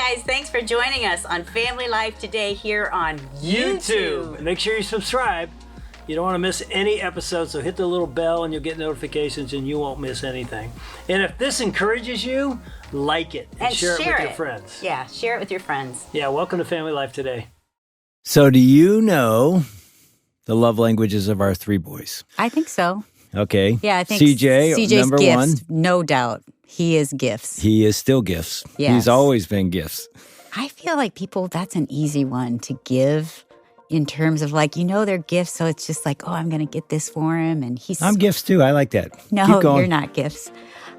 guys, thanks for joining us on Family Life today here on YouTube. Make sure you subscribe. You don't want to miss any episodes, so hit the little bell and you'll get notifications and you won't miss anything. And if this encourages you, like it and share it with your friends. Yeah, share it with your friends. Yeah, welcome to Family Life today. So do you know the love languages of our three boys? I think so. Okay. Yeah, I think CJ's number gifts, one. No doubt. He is gifts. He is still gifts. Yes. He's always been gifts. I feel like people, that's an easy one to give in terms of like, they're gifts. So it's just like, I'm going to get this for him. And I'm gifts too. I like that. No, you're not gifts.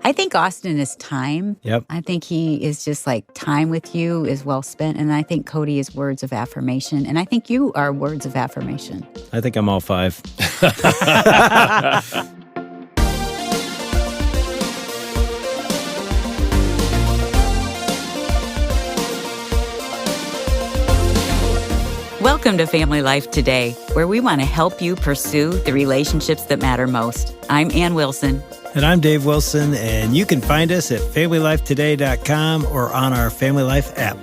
I think Austin is time. Yep. I think he is just like time with you is well spent. And I think Cody is words of affirmation. And I think you are words of affirmation. I think I'm all five. Welcome to Family Life Today, where we want to help you pursue the relationships that matter most. I'm Ann Wilson. And I'm Dave Wilson, and you can find us at FamilyLifeToday.com or on our Family Life app.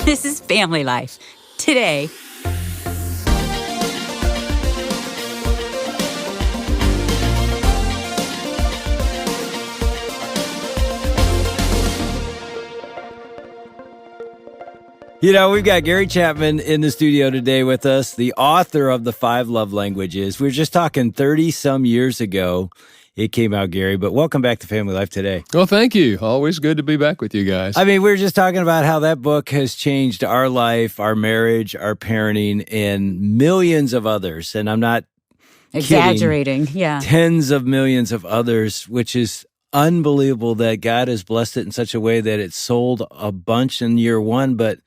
This is Family Life Today. We've got Gary Chapman in the studio today with us, the author of The 5 Love Languages. We were just talking 30-some years ago. It came out, Gary, but welcome back to Family Life Today. Well, thank you. Always good to be back with you guys. I mean, we were just talking about how that book has changed our life, our marriage, our parenting, and millions of others. And I'm not exaggerating, kidding. Yeah. Tens of millions of others, which is unbelievable that God has blessed it in such a way that it sold a bunch in year one, but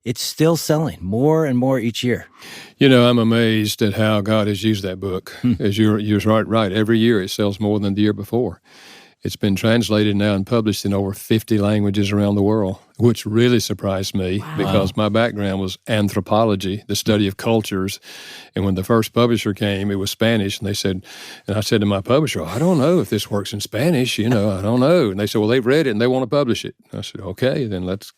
it's still selling more and more each year. I'm amazed at how God has used that book. As you're right. Every year it sells more than the year before. It's been translated now and published in over 50 languages around the world, which really surprised me because my background was anthropology, the study of cultures. And when the first publisher came, it was Spanish. And I said to my publisher, I don't know if this works in Spanish, I don't know. And they said, well, they've read it and they want to publish it. I said, okay, then let's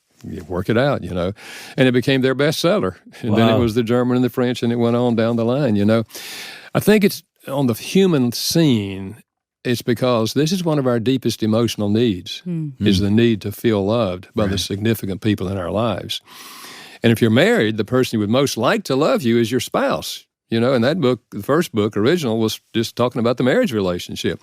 work it out, And it became their bestseller. And then it was the German and the French, and it went on down the line, I think it's on the human scene, it's because this is one of our deepest emotional needs, is the need to feel loved by the significant people in our lives. And if you're married, the person who would most like to love you is your spouse. And that book, the first book, original, was just talking about the marriage relationship.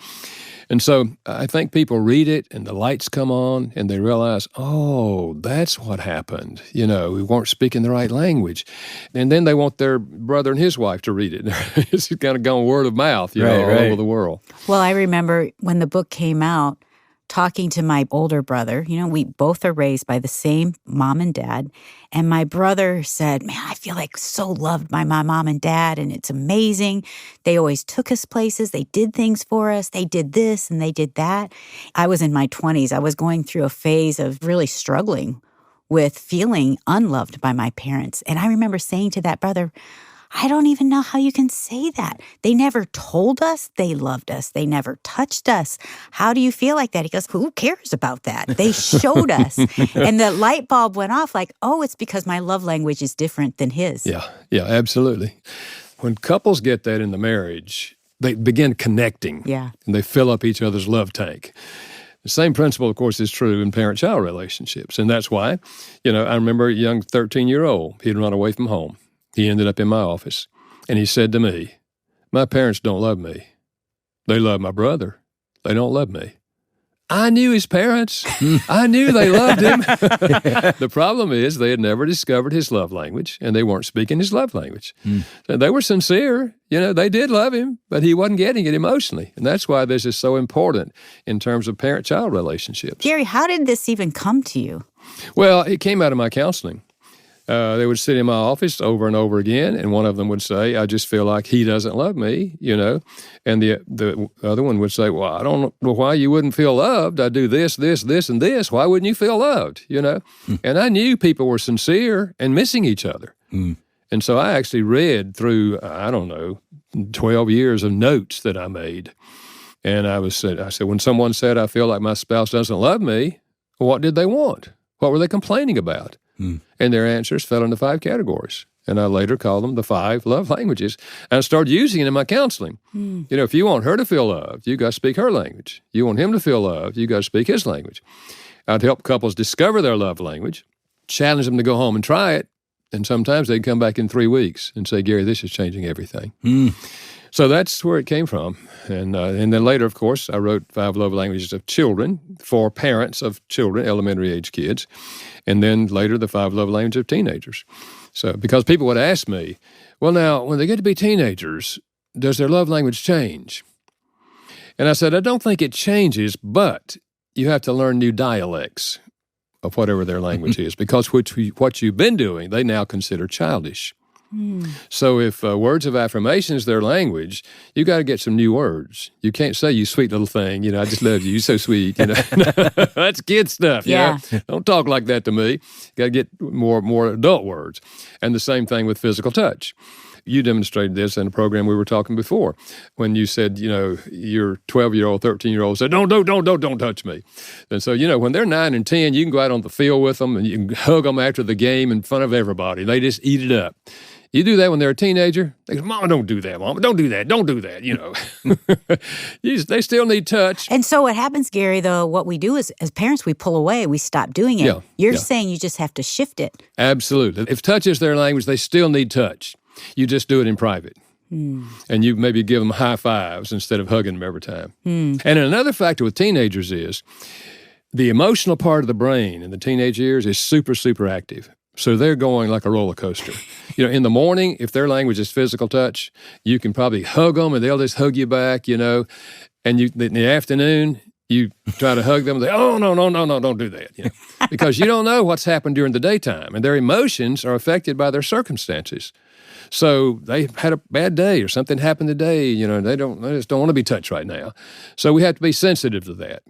And so I think people read it and the lights come on and they realize, oh, that's what happened. We weren't speaking the right language. And then they want their brother and his wife to read it. It's kind of gone word of mouth, all over the world. Well, I remember when the book came out, talking to my older brother. We both are raised by the same mom and dad. And my brother said, man, I feel like so loved by my mom and dad, and it's amazing. They always took us places. They did things for us. They did this and they did that. I was in my 20s. I was going through a phase of really struggling with feeling unloved by my parents. And I remember saying to that brother, I don't even know how you can say that. They never told us they loved us. They never touched us. How do you feel like that? He goes, who cares about that? They showed us. And the light bulb went off like, oh, it's because my love language is different than his. Yeah, absolutely. When couples get that in the marriage, they begin connecting. Yeah. And they fill up each other's love tank. The same principle, of course, is true in parent-child relationships. And that's why, I remember a young 13-year-old, he'd run away from home. He ended up in my office, and he said to me, my parents don't love me. They love my brother. They don't love me. I knew his parents. I knew they loved him. The problem is they had never discovered his love language, and they weren't speaking his love language. So they were sincere. They did love him, but he wasn't getting it emotionally. And that's why this is so important in terms of parent-child relationships. Gary, how did this even come to you? Well, it came out of my counseling. They would sit in my office over and over again, and one of them would say, I just feel like he doesn't love me, And the other one would say, well, I don't know why you wouldn't feel loved. I do this, this, this, and this. Why wouldn't you feel loved, And I knew people were sincere and missing each other. And so I actually read through, 12 years of notes that I made. And I said, when someone said, I feel like my spouse doesn't love me, what did they want? What were they complaining about? And their answers fell into 5 categories. And I later called them the 5 love languages. And I started using it in my counseling. You know, if you want her to feel loved, you got to speak her language. You want him to feel loved, you got to speak his language. I'd help couples discover their love language, challenge them to go home and try it. And sometimes they'd come back in 3 weeks and say, Gary, this is changing everything. So that's where it came from. And then later, of course, I wrote 5 love languages of children for parents of children, elementary age kids. And then later, the 5 love languages of teenagers. So because people would ask me, well, now, when they get to be teenagers, does their love language change? And I said, I don't think it changes, but you have to learn new dialects of whatever their language is, because what you've been doing, they now consider childish. So if words of affirmation is their language, you got to get some new words. You can't say, you sweet little thing, you know, I just love you, you're so sweet, you know. That's kid stuff, Yeah. You know? Don't talk like that to me. Got to get more adult words. And the same thing with physical touch. You demonstrated this in a program we were talking before when you said, you know, your 12-year-old, 13-year-old said, don't touch me. And so, you know, when they're 9 and 10, you can go out on the field with them and you can hug them after the game in front of everybody. They just eat it up. You do that when they're a teenager, they go, Mama, don't do that, Mama. Don't do that, you know. They still need touch. And so what happens, Gary, though, what we do is, as parents, we pull away, we stop doing it. Yeah, You're saying you just have to shift it. Absolutely. If touch is their language, they still need touch. You just do it in private. And you maybe give them high fives instead of hugging them every time. And another factor with teenagers is the emotional part of the brain in the teenage years is super, super active. So they're going like a roller coaster. You know, in the morning, if their language is physical touch, you can probably hug them and they'll just hug you back, you know. And in the afternoon, you try to hug them and they, oh, no, don't do that. You know? Because you don't know what's happened during the daytime. And their emotions are affected by their circumstances. So they had a bad day or something happened today, you know, they just don't want to be touched right now. So we have to be sensitive to that.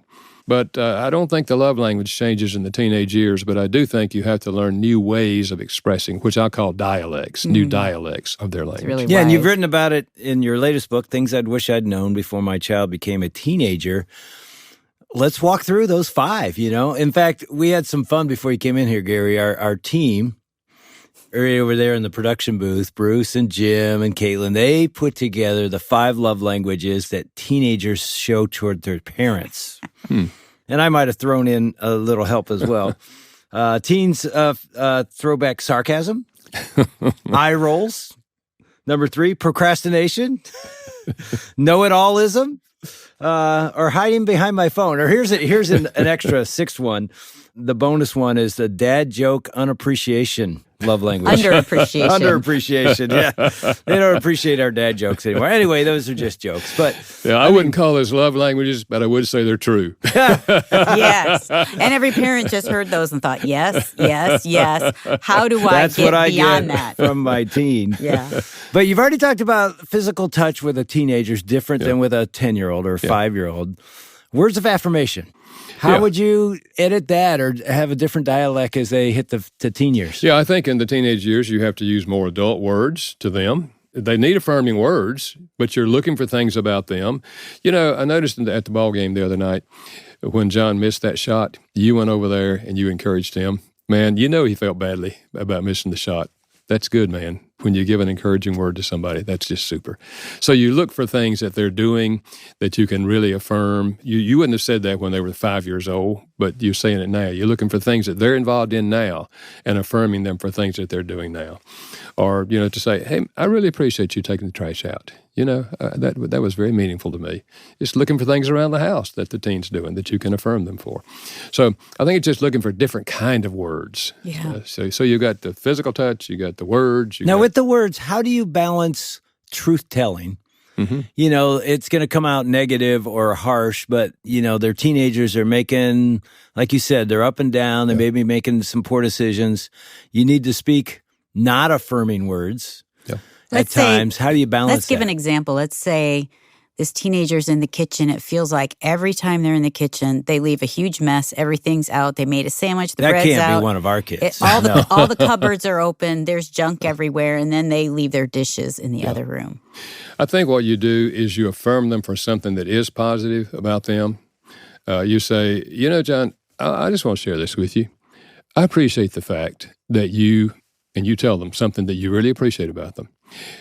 But I don't think the love language changes in the teenage years, but I do think you have to learn new ways of expressing, which I call dialects, new dialects of their language. Really Yeah, and wise. you've written about it in your latest book, Things I'd Wish I'd Known Before My Child Became a Teenager. Let's walk through those 5, you know. In fact, we had some fun before you came in here, Gary. Our team, right over there in the production booth, Bruce and Jim and Caitlin, they put together the 5 love languages that teenagers show toward their parents. And I might have thrown in a little help as well. Teens throw back sarcasm, eye rolls. Number 3, procrastination, know-it-allism, or hiding behind my phone. Or here's an extra 6th one. The bonus one is the dad joke unappreciation love language. Underappreciation, yeah. They don't appreciate our dad jokes anymore. Anyway, those are just jokes. But Yeah, I wouldn't call those love languages, but I would say they're true. Yes. And every parent just heard those and thought, yes. How do I that's get what I beyond get that? from my teen. Yeah. But you've already talked about physical touch with a teenager is different than with a 10-year-old or a 5-year-old. Words of affirmation. How would you edit that or have a different dialect as they hit the teen years? Yeah, I think in the teenage years, you have to use more adult words to them. They need affirming words, but you're looking for things about them. You know, I noticed at the ball game the other night, when John missed that shot, you went over there and you encouraged him. Man, you know he felt badly about missing the shot. That's good, man. When you give an encouraging word to somebody, that's just super. So you look for things that they're doing that you can really affirm. You wouldn't have said that when they were 5 years old, but you're saying it now. You're looking for things that they're involved in now and affirming them for things that they're doing now. Or, you know, to say, hey, I really appreciate you taking the trash out. You know, that was very meaningful to me. Just looking for things around the house that the teen's doing that you can affirm them for. So I think it's just looking for different kind of words. Yeah. So you got the physical touch, you got the words. Now, with the words, how do you balance truth-telling? Mm-hmm. You know, it's going to come out negative or harsh, but, you know, they're teenagers. They're making, like you said, they're up and down. They may be making some poor decisions. You need to speak not affirming words at times. How do you balance Let's give an example. Let's say this teenager's in the kitchen. It feels like every time they're in the kitchen, they leave a huge mess. Everything's out. They made a sandwich. The That bread's can't out. be one of our kids. All the cupboards are open. There's junk everywhere. And then they leave their dishes in the other room. I think what you do is you affirm them for something that is positive about them. You say, you know, John, I just want to share this with you. I appreciate the fact that you tell them something that you really appreciate about them.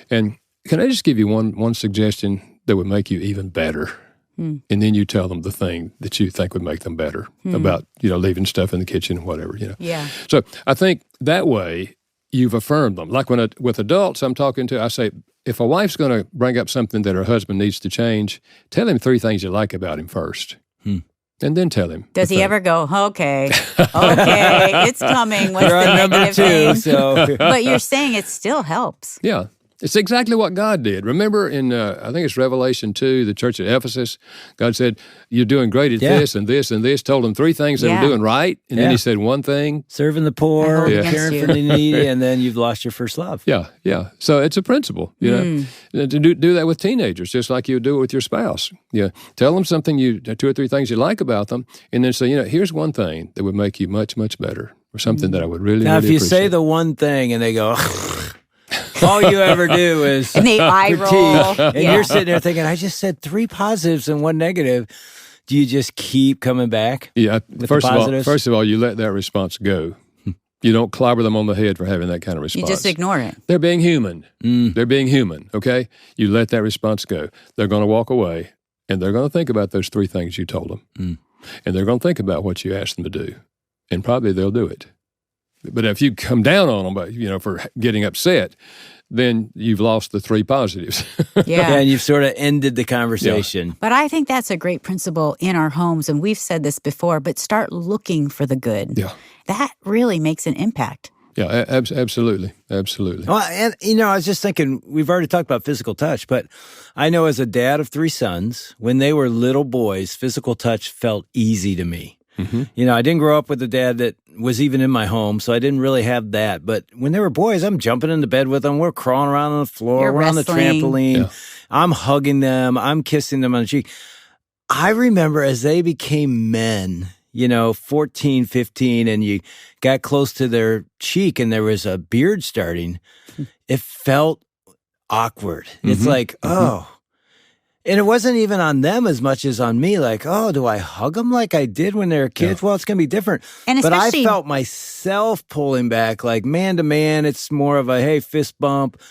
And can I just give you one suggestion that would make you even better? And then you tell them the thing that you think would make them better about, leaving stuff in the kitchen, whatever, Yeah. So I think that way you've affirmed them. Like with adults I'm talking to, I say, if a wife's going to bring up something that her husband needs to change, tell him 3 things you like about him first. And then tell him. Does he ever go, okay, it's coming. What's You're the on number negative 2, thing? so. But you're saying it still helps. Yeah. It's exactly what God did. Remember in, I think it's Revelation 2, the church at Ephesus, God said, you're doing great at this and this and this, told them 3 things they were doing right, and then he said one thing. Serving the poor, caring for the needy, and then you've lost your first love. Yeah. So it's a principle, to do that with teenagers, just like you would do it with your spouse. Yeah. Tell them something 2 or 3 things you like about them, and then say, here's one thing that would make you much, much better, or something that I would really, now, really if you say the one thing and they go, all you ever do is and they eye roll. And you're sitting there thinking, I just said 3 positives and 1 negative. Do you just keep coming back? Yeah. First of all, you let that response go. You don't clobber them on the head for having that kind of response. You just ignore it. They're being human. They're being human, okay? You let that response go. They're going to walk away, and they're going to think about those 3 things you told them. And they're going to think about what you asked them to do, and probably they'll do it. But if you come down on them, for getting upset, then you've lost the 3 positives. Yeah. And you've sort of ended the conversation. But I think that's a great principle in our homes, and we've said this before, but start looking for the good. Yeah. That really makes an impact. Yeah, absolutely. Absolutely. Well, and, I was just thinking, we've already talked about physical touch, but I know as a dad of 3 sons, when they were little boys, physical touch felt easy to me. I didn't grow up with a dad that was even in my home, so I didn't really have that. But when they were boys, I'm jumping into bed with them. We're crawling around on the floor. We're on the trampoline. Yeah. I'm hugging them. I'm kissing them on the cheek. I remember as they became men, 14, 15, and you got close to their cheek and there was a beard starting, it felt awkward. It's like, oh. And it wasn't even on them as much as on me. Like, oh, do I hug them like I did when they were kids? Yeah. Well, it's going to be different. And but I felt myself pulling back, like man to man. It's more of a, hey, fist bump,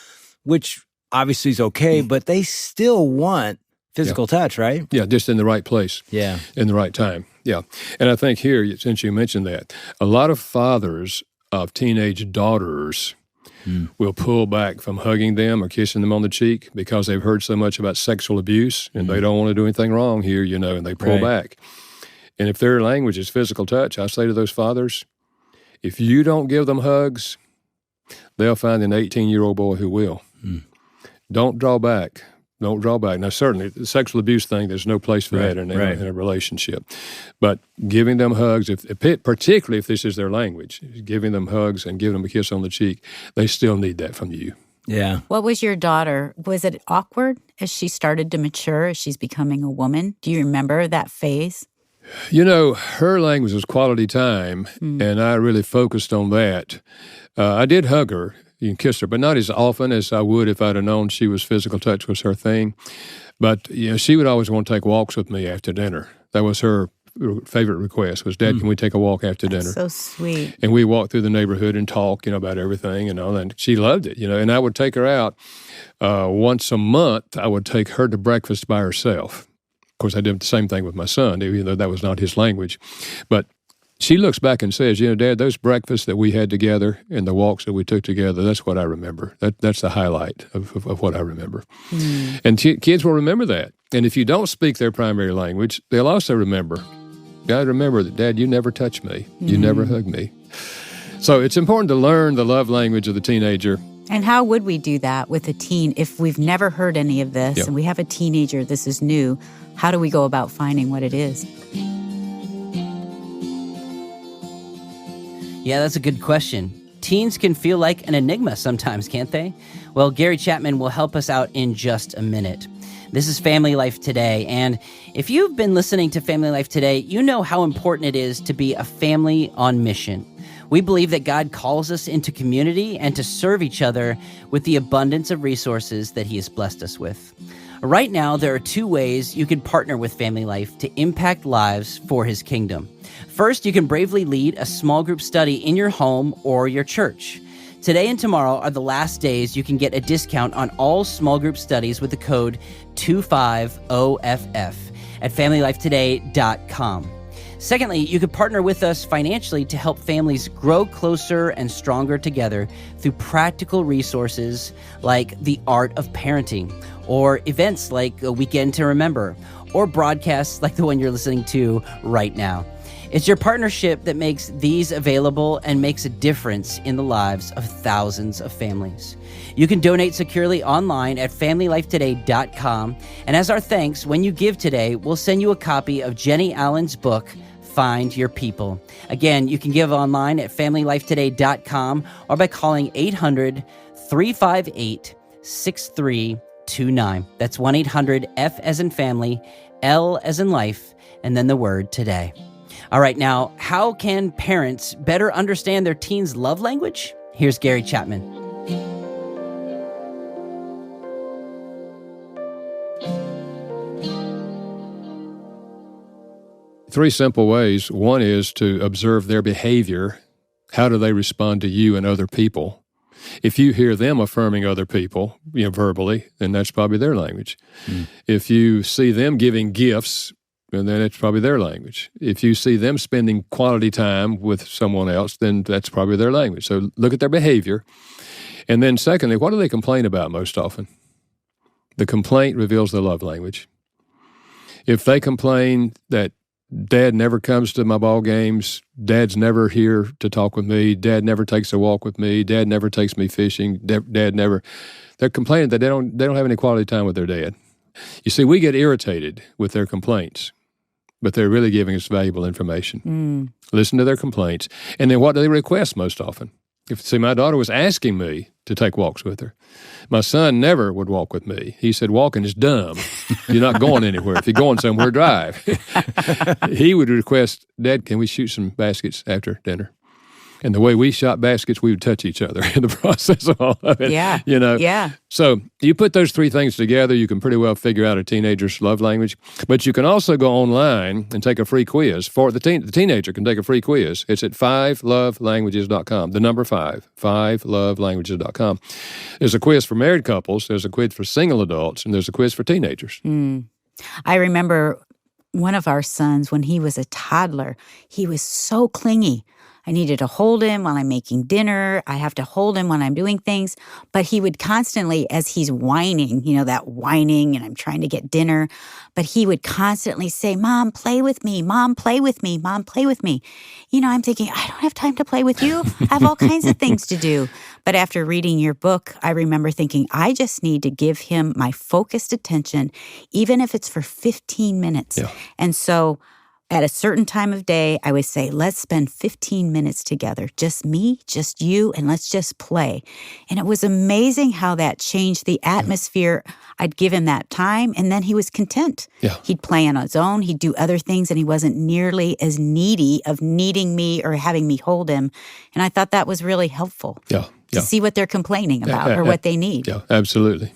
which obviously is okay, but they still want physical touch, right? Yeah, just in the right place. Yeah. In the right time. Yeah. And I think here, since you mentioned that, a lot of fathers of teenage daughters will pull back from hugging them or kissing them on the cheek because they've heard so much about sexual abuse and they don't want to do anything wrong here, and they pull back. And if their language is physical touch, I say to those fathers, if you don't give them hugs, they'll find an 18-year-old boy who will. Don't draw back. Don't draw back. Now, certainly, the sexual abuse thing, there's no place for that in a relationship. But giving them hugs, particularly if this is their language, giving them hugs and giving them a kiss on the cheek, they still need that from you. Yeah. What was your daughter? Was it awkward as she started to mature, as she's becoming a woman? Do you remember that phase? Her language was quality time, and I really focused on that. I did hug her. You can kiss her, but not as often as I would if I'd have known physical touch was her thing. But, she would always want to take walks with me after dinner. That was her favorite request was, Dad, can we take a walk after dinner? So sweet. And we walked through the neighborhood and talk, about everything and all that. And she loved it, and I would take her out once a month. I would take her to breakfast by herself. Of course, I did the same thing with my son, even though that was not his language. But she looks back and says, Dad, those breakfasts that we had together and the walks that we took together, that's what I remember. That's the highlight of what I remember. And kids will remember that. And if you don't speak their primary language, they'll also remember. God, remember that, Dad, you never touched me. You never hugged me. So it's important to learn the love language of the teenager. And how would we do that with a teen if we've never heard any of this and we have a teenager, this is new? How do we go about finding what it is? Yeah, that's a good question. Teens can feel like an enigma sometimes, can't they? Well, Gary Chapman will help us out in just a minute. This is Family Life Today, and if you've been listening to Family Life Today, you know how important it is to be a family on mission. We believe that God calls us into community and to serve each other with the abundance of resources that He has blessed us with. Right now, there are 2 ways you can partner with Family Life to impact lives for His kingdom. First, you can bravely lead a small group study in your home or your church. Today and tomorrow are the last days you can get a discount on all small group studies with the code 250FF at FamilyLifeToday.com. Secondly, you could partner with us financially to help families grow closer and stronger together through practical resources like the art of parenting, or events like A Weekend to Remember, or broadcasts like the one you're listening to right now. It's your partnership that makes these available and makes a difference in the lives of thousands of families. You can donate securely online at FamilyLifeToday.com. And as our thanks, when you give today, we'll send you a copy of Jenny Allen's book, Find Your People. Again, you can give online at FamilyLifeToday.com or by calling 800-358-6329. That's 1-800-F as in family, L as in life, and then the word today. All right, now, how can parents better understand their teens' love language? Here's Gary Chapman. 3 simple ways. One is to observe their behavior. How do they respond to you and other people? If you hear them affirming other people, verbally, then that's probably their language. If you see them giving gifts, then it's probably their language. If you see them spending quality time with someone else, then that's probably their language. So look at their behavior. And then secondly, what do they complain about most often? The complaint reveals their love language. If they complain that Dad never comes to my ball games, Dad's never here to talk with me, Dad never takes a walk with me, Dad never takes me fishing, Dad never, they're complaining that they don't have any quality time with their dad. You see, we get irritated with their complaints, but they're really giving us valuable information. Listen to their complaints. And then what do they request most often? My daughter was asking me to take walks with her. My son never would walk with me. He said, walking is dumb. You're not going anywhere. If you're going somewhere, drive. He would request, Dad, can we shoot some baskets after dinner? And the way we shot baskets, we would touch each other in the process of all of it. Yeah. Yeah. So you put those 3 things together, you can pretty well figure out a teenager's love language. But you can also go online and take a free quiz. For the teenager can take a free quiz. It's at 5lovelanguages.com. The number 5, 5lovelanguages.com. There's a quiz for married couples, there's a quiz for single adults, and there's a quiz for teenagers. I remember one of our sons, when he was a toddler, he was so clingy. I needed to hold him while I'm making dinner. I have to hold him when I'm doing things. But he would constantly, as he's whining, that whining, and I'm trying to get dinner, but he would constantly say, Mom, play with me. Mom, play with me. Mom, play with me. I'm thinking, I don't have time to play with you. I have all kinds of things to do. But after reading your book, I remember thinking, I just need to give him my focused attention, even if it's for 15 minutes. Yeah. And so at a certain time of day, I would say, let's spend 15 minutes together, just me, just you, and let's just play. And it was amazing how that changed the atmosphere. I'd give him that time, and then he was content. Yeah. He'd play on his own, he'd do other things, and he wasn't nearly as needy of needing me or having me hold him. And I thought that was really helpful to see what they're complaining about or what they need. Yeah, absolutely.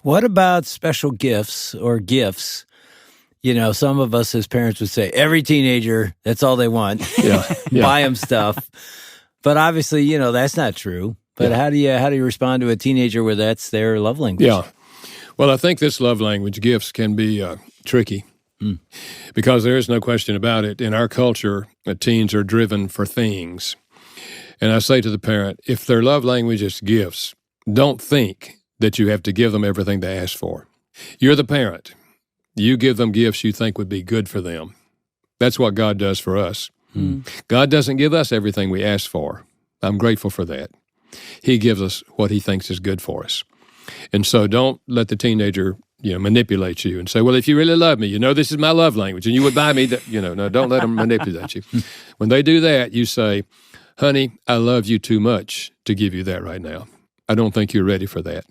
What about special gifts or gifts? Some of us as parents would say, every teenager, that's all they want. Buy them stuff. But obviously, that's not true. But how do you respond to a teenager where that's their love language? Yeah. Well, I think this love language, gifts, can be tricky because there is no question about it. In our culture, teens are driven for things. And I say to the parent, if their love language is gifts, don't think that you have to give them everything they ask for. You're the parent. You give them gifts you think would be good for them. That's what God does for us. God doesn't give us everything we ask for. I'm grateful for that. He gives us what he thinks is good for us. And so don't let the teenager, manipulate you and say, well, if you really love me, this is my love language, and you would buy me that, no, don't let them manipulate you. When they do that, you say, honey, I love you too much to give you that right now. I don't think you're ready for that.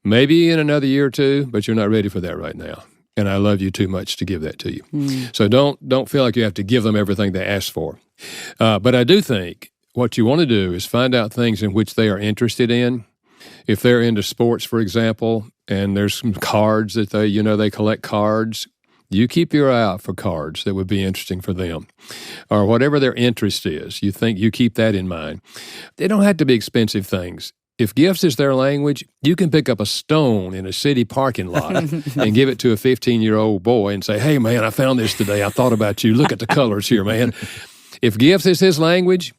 Maybe in another year or two, but you're not ready for that right now. And I love you too much to give that to you. So don't feel like you have to give them everything they ask for. But I do think what you want to do is find out things in which they are interested in. If they're into sports, for example, and there's some cards that they collect cards, You keep your eye out for cards that would be interesting for them, or whatever their interest is. You keep that in mind. They don't have to be expensive things. If gifts is their language, you can pick up a stone in a city parking lot and give it to a 15-year-old boy and say, "Hey, man, I found this today. I thought about you. Look at the colors here, man." If gifts is his language,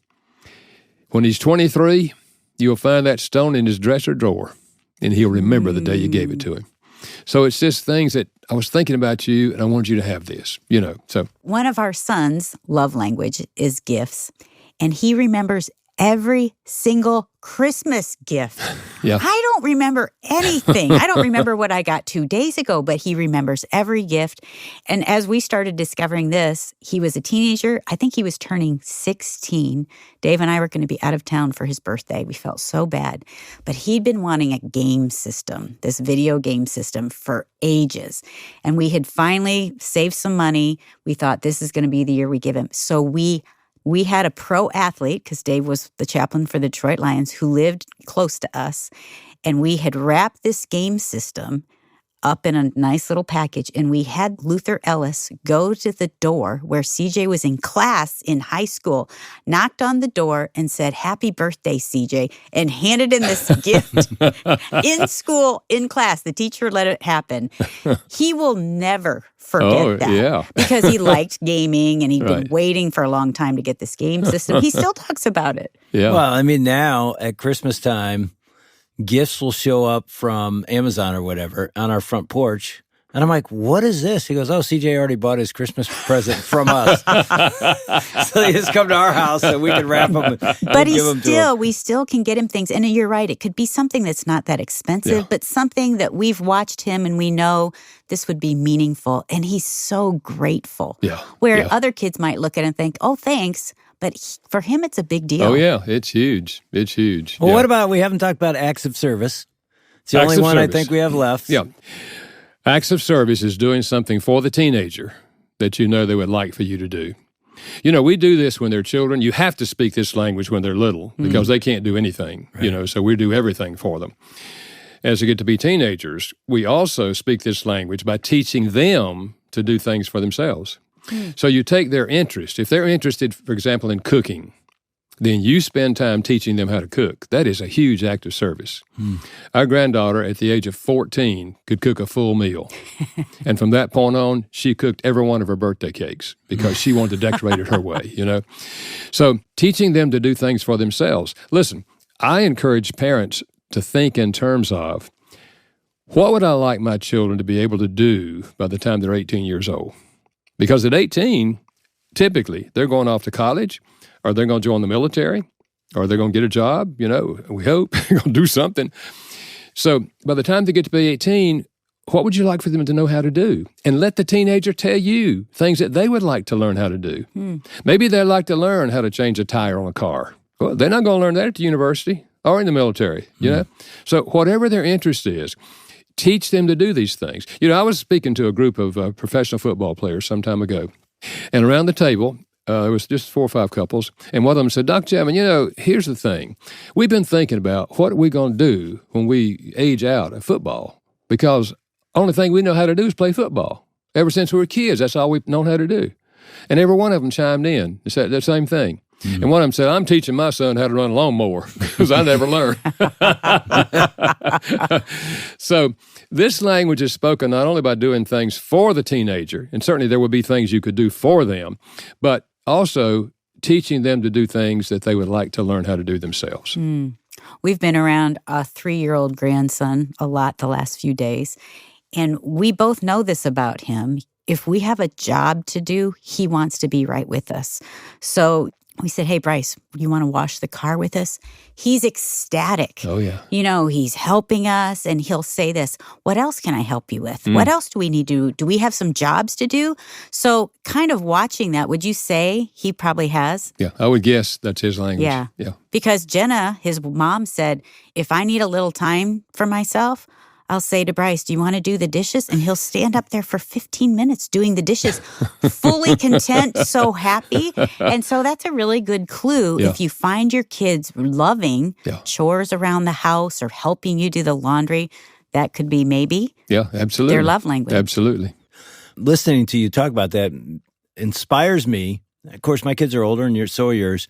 when he's 23, you'll find that stone in his dresser drawer, and he'll remember the day you gave it to him. So it's just things that I was thinking about you, and I wanted you to have this, So one of our sons' love language is gifts, and he remembers every single Christmas gift. Yeah. I don't remember anything. I don't remember what I got 2 days ago, but he remembers every gift. And as we started discovering this, he was a teenager. I think he was turning 16. Dave and I were going to be out of town for his birthday. We felt so bad. But he'd been wanting a game system, this video game system, for ages. And we had finally saved some money. We thought this is going to be the year we give him. So we had a pro athlete, because Dave was the chaplain for the Detroit Lions, who lived close to us. And we had wrapped this game system up in a nice little package. And we had Luther Ellis go to the door where CJ was in class in high school, knocked on the door and said, "Happy birthday, CJ," and handed in this gift in school, in class. The teacher let it happen. He will never forget that. Yeah. Because he liked gaming and he'd been waiting for a long time to get this game system. He still talks about it. Yeah. Well, I mean, now at Christmas time, gifts will show up from Amazon or whatever on our front porch. And I'm like, "What is this?" He goes, "Oh, CJ already bought his Christmas present from us." So they just come to our house so we can wrap them. But we still can get him things. And you're right, it could be something that's not that expensive, but something that we've watched him and we know this would be meaningful. And he's so grateful. Yeah. Where other kids might look at it and think, "Oh, thanks." But for him, it's a big deal. Oh, yeah. It's huge. It's huge. Well, what about, we haven't talked about acts of service. It's the only one I think we have left. Yeah. Acts of service is doing something for the teenager that you know they would like for you to do. We do this when they're children. You have to speak this language when they're little because they can't do anything, so we do everything for them. As they get to be teenagers, we also speak this language by teaching them to do things for themselves. So you take their interest. If they're interested, for example, in cooking, then you spend time teaching them how to cook. That is a huge act of service. Our granddaughter, at the age of 14, could cook a full meal. And from that point on, she cooked every one of her birthday cakes because she wanted to decorate it her way, So teaching them to do things for themselves. Listen, I encourage parents to think in terms of, what would I like my children to be able to do by the time they're 18 years old? Because at 18, typically, they're going off to college, or they're going to join the military, or they're going to get a job, we hope, they're going to do something. So by the time they get to be 18, what would you like for them to know how to do? And let the teenager tell you things that they would like to learn how to do. Maybe they'd like to learn how to change a tire on a car. Well, they're not going to learn that at the university or in the military, So whatever their interest is, teach them to do these things. I was speaking to a group of professional football players some time ago, and around the table, there was just 4 or 5 couples, and one of them said, "Dr. Chapman, here's the thing. We've been thinking about what are we going to do when we age out of football, because the only thing we know how to do is play football. Ever since we were kids, that's all we've known how to do." And every one of them chimed in and said the same thing. And one of them said, "I'm teaching my son how to run a lawnmower because I never learned." So this language is spoken not only by doing things for the teenager, and certainly there would be things you could do for them, but also teaching them to do things that they would like to learn how to do themselves. We've been around a 3-year-old grandson a lot the last few days, and we both know this about him. If we have a job to do, he wants to be right with us. So we said, "Hey, Bryce, you want to wash the car with us?" He's ecstatic. Oh, yeah. He's helping us, and he'll say this, "What else can I help you with? What else do we need to do? Do we have some jobs to do?" So kind of watching that, would you say he probably has? Yeah, I would guess that's his language. Yeah. Yeah. Because Jenna, his mom, said, if I need a little time for myself, I'll say to Bryce, "Do you want to do the dishes?" And he'll stand up there for 15 minutes doing the dishes, fully content, so happy. And so that's a really good clue. Yeah. If you find your kids loving Yeah. chores around the house or helping you do the laundry, that could be maybe Yeah, absolutely. their love language. Absolutely. listening to you talk about that inspires me. Of course, my kids are older and so are yours.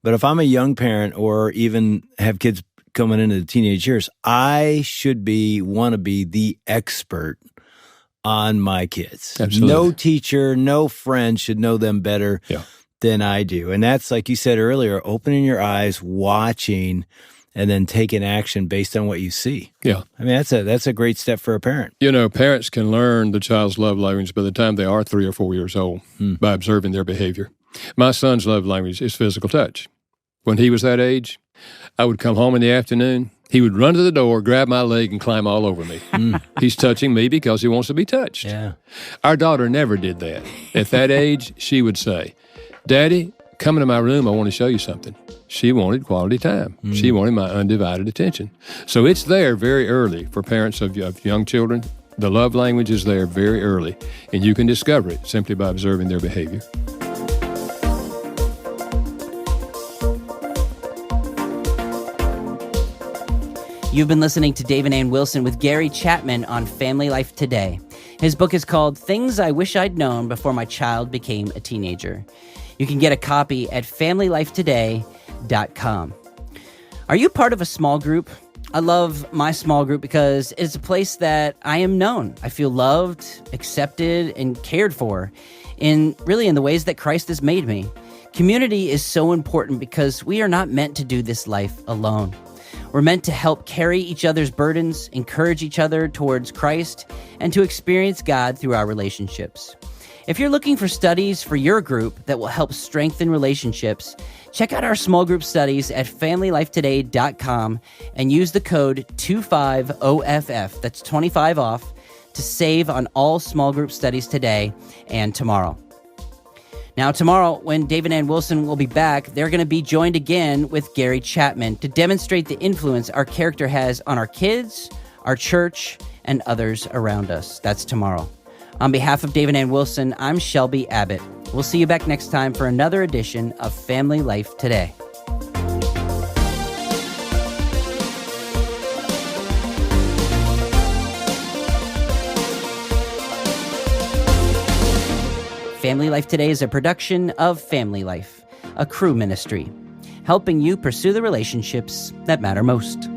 But if I'm a young parent or even have kids coming into the teenage years, I should want to be the expert on my kids. Absolutely. No teacher, no friend should know them better than I do. And that's, like you said earlier, opening your eyes, watching, and then taking action based on what you see. Yeah. I mean, that's a great step for a parent. You know, parents can learn the child's love language by the time they are 3 or 4 years old by observing their behavior. My son's love language is physical touch. When he was that age, I would come home in the afternoon. He would run to the door, grab my leg, and climb all over me. He's touching me because he wants to be touched. Yeah. Our daughter never did that. At that age, she would say, Daddy, come into my room. I want to show you something. She wanted quality time. She wanted my undivided attention. So it's there very early for parents of young children. The love language is there very early, and you can discover it simply by observing their behavior. You've been listening to Dave and Ann Wilson with Gary Chapman on Family Life Today. His book is called Things I Wish I'd Known Before My Child Became a Teenager. You can get a copy at FamilyLifeToday.com. Are you part of a small group? I love my small group because it's a place that I am known. I feel loved, accepted, and cared for in the ways that Christ has made me. Community is so important because we are not meant to do this life alone. We're meant to help carry each other's burdens, encourage each other towards Christ, and to experience God through our relationships. If you're looking for studies for your group that will help strengthen relationships, check out our small group studies at FamilyLifeToday.com and use the code 25OFF, that's 25 off, to save on all small group studies today and tomorrow. Now, tomorrow, when Dave and Ann Wilson will be back, they're going to be joined again with Gary Chapman to demonstrate the influence our character has on our kids, our church, and others around us. That's tomorrow. On behalf of Dave and Ann Wilson, I'm Shelby Abbott. We'll see you back next time for another edition of Family Life Today. Family Life Today is a production of Family Life, a crew ministry, helping you pursue the relationships that matter most.